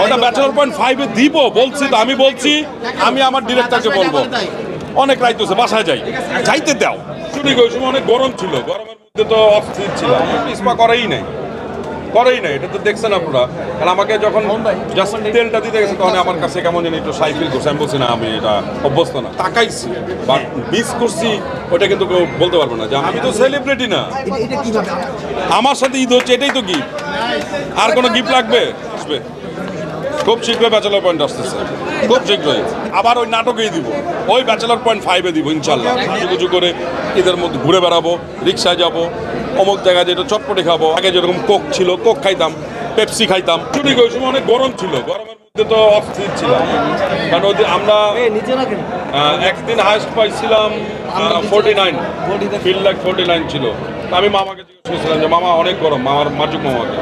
ওটা bachelor point 5-এ দিব বলছি তো, আমি বলছি আমি আমার ডিরেক্টরকে বলবো অনেক রাইত হচ্ছে, বাসায় যাই, যাইতে দাও। শুনি ওই সময় অনেক গরম ছিল, গরমের মধ্যে তো অস্থির ছিল, ইস্পা করেই নাই। এটা তো দেখছেন আপনারা। কারণ আমাকে যখন জাস্ট তেলটা দিতে গেছে তখন আমার কাছে কেমন জানি একটু সাইকেল করছে, আমি বলছি না আমি এটা অভ্যস্ত না, তাকাইছি বা মিস করছি ওটা কিন্তু কেউ বলতে পারবো না যে আমি তো সেলিব্রিটি না। আমার সাথে ঈদ হচ্ছে, এটাই তো গিফট। আর কোনো গিফট লাগবে? আসবে খুব শীঘ্রই ব্যাচেলর পয়েন্ট আসতেছে, খুব শীঘ্রই। আবার ওই নাটকেই দিব, ওই ব্যাচেলর পয়েন্ট 5-এ দিব ইনশাল্লাহ। কিছু করে ঈদের মধ্যে ঘুরে বেড়াবো, রিক্সায় যাবো, অমুক জায়গায় যেটা চটপটি খাবো। আগে যেরকম কোক ছিল, কোক খাইতাম, পেপসি খাইতাম। শুনি ওই সময় অনেক গরম ছিল, গরমের মধ্যে তো অস্থির ছিল। কারণ ওই আমরা একদিন হাইস্ট পাইছিলাম 49, ফিল লাইক 49 ছিল। আমি মামাকে জিজ্ঞেস করছিলাম যে মামা অনেক গরম, মামার মাঝুক মামাকে।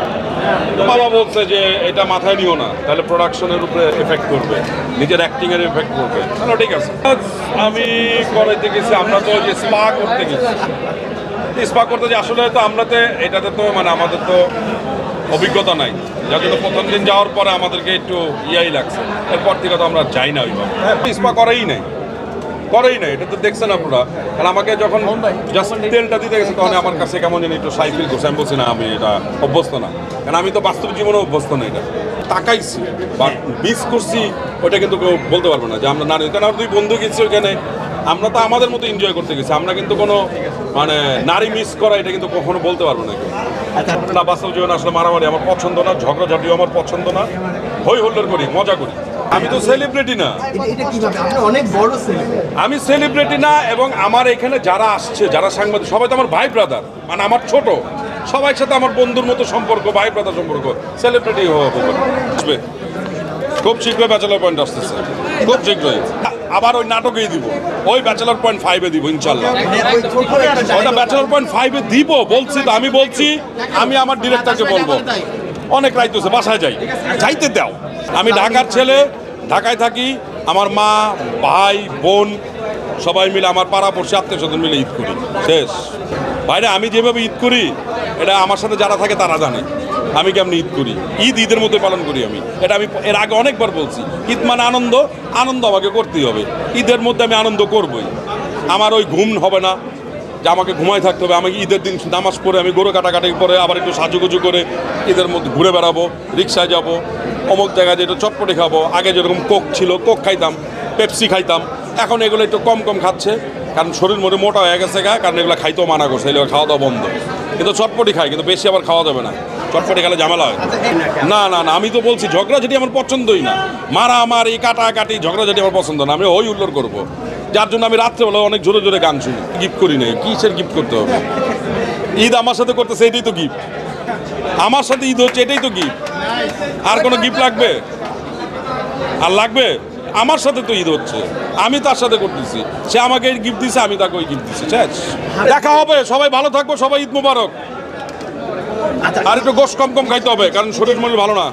বাবা বলছে যে এটা মাথায় নিও না, তাহলে প্রোডাকশনের উপরে এফেক্ট করবে, নিজের অ্যাক্টিংয়ের এফেক্ট করবে। তাহলে ঠিক আছে। আমি করাইতে গেছি, আমরা তো যে স্পা করতে গেছি, স্পা করতে যে আসলে তো এটাতে তো মানে আমাদের তো অভিজ্ঞতা নাই, যার জন্য প্রথম দিন যাওয়ার পরে আমাদেরকে একটু ইয়াই লাগছে। এরপর থেকে তো আমরা যাই না ওইভাবে, স্পা করেই নাই। এটা তো দেখছেন আপনারা। কারণ আমাকে যখন জাস্ট তেলটা দিতে গেছে তখন আমার কাছে কেমন জানি একটু সাইকেল করছে, আমি বলছি না আমি এটা অভ্যস্ত না। কারণ আমি তো বাস্তব জীবনে অভ্যস্ত না। এটা তাকাইছি বা মিস করছি ওটা কিন্তু কেউ বলতে পারবো না যে আমরা না। কারণ আমার 2 বন্ধু গেছি ওইখানে, আমরা তো আমাদের মতো এনজয় করতে গেছি। আমরা কিন্তু কোনো মানে নারী মিস করা এটা কিন্তু কখনো বলতে পারবো না কেউ। না, বাস্তব জীবনে আসলে মারামারি আমার পছন্দ না, ঝগড়াঝাটিও আমার পছন্দ না, হই হুল্লোড় করি, মজা করি। আমি তো সেলিব্রিটি না, আমি সেলিব্রিটি না। এবং আমার এখানে যারা আসছে, যারা সাংবাদিক, সবাই তো আমার ভাই ব্রাদার, মানে আমার ছোট, সবার সাথে আমার বন্ধুর মতো সম্পর্ক, ভাই ব্রাদার সম্পর্ক। সেলিব্রিটি আসবে খুব শীঘ্রই ব্যাচেলর পয়েন্ট আসতেছে, খুব শীঘ্রই। আবার ওই নাটকেই দিব, ওই ব্যাচেলর পয়েন্ট 5-এ দিব ইনশাল্লাহ। ওটা ব্যাচেলর পয়েন্ট 5-এ দিব বলছি তো, আমি বলছি আমি আমার ডিরেক্টরকে বলবো অনেক রাইত হচ্ছে, বাসায় যাই, যাইতে দাও। আমি ঢাকার ছেলে, ঢাকায় থাকি। আমার মা, ভাই, বোন সবাই মিলে, আমার পাড়া পড়শি আত্মীয় স্বজন মিলে ঈদ করি, শেষ। বাইরে আমি যেভাবে ঈদ করি এটা আমার সাথে যারা থাকে তারা জানে আমি কেমন ঈদ করি। ঈদের মধ্যে পালন করি আমি। এটা আমি এর আগে অনেকবার বলছি, ঈদ মানে আনন্দ, আনন্দ আমাকে করতেই হবে। ঈদের মধ্যে আমি আনন্দ করবই। আমার ওই ঘুম হবে না যে আমাকে ঘুমায় থাকতে হবে। আমি ঈদের দিন নামাজ পড়ে আমি গরু কাটাকাটি করে আবার একটু সাজুগুজু করে ঈদের মধ্যে ঘুরে বেড়াবো, রিক্সায় যাবো, অমুক জায়গায় যেটা চটপটি খাবো। আগে যেরকম কোক ছিল, কোক খাইতাম, পেপসি খাইতাম। এখন এগুলো একটু কম খাচ্ছে, কারণ শরীর মনে মোটা হয়ে গেছে কারণ এগুলো খাইতেও মানা করছে, এগুলো খাওয়া দাওয়া বন্ধ। কিন্তু চটপটি খাই, কিন্তু বেশি আবার খাওয়া যাবে না, চটপটি খেলে ঝামেলা হয়। না, আমি তো বলছি ঝগড়াঝাটি আমার পছন্দই না, মারামারি কাটাকাটি ঝগড়াঝাটি আমার পছন্দ না। আমি হই হুল্লোড় করবো, যার জন্য আমি রাত্রেবেলা অনেক জোরে জোরে গান শুনি। গিফট করি নাই, কিসের গিফট করতে হবে? ঈদ আমার সাথে করতেছে, এটাই তো গিফট। আমার সাথে ঈদ হচ্ছে, এটাই তো গিফট। আর কোনো গিফট লাগবে? আর লাগবে? আমার সাথে তো ঈদ হচ্ছে, আমি তার সাথে করতেছি। সে আমাকে গিফট দিছে, আমি তাকে ওই গিফট দিচ্ছি, শেষ। দেখা হবে, সবাই ভালো থাকবো, সবাই ঈদ মোবারক। আর একটু গোশ কম খাইতে হবে, কারণ শরীর মনে ভালো না।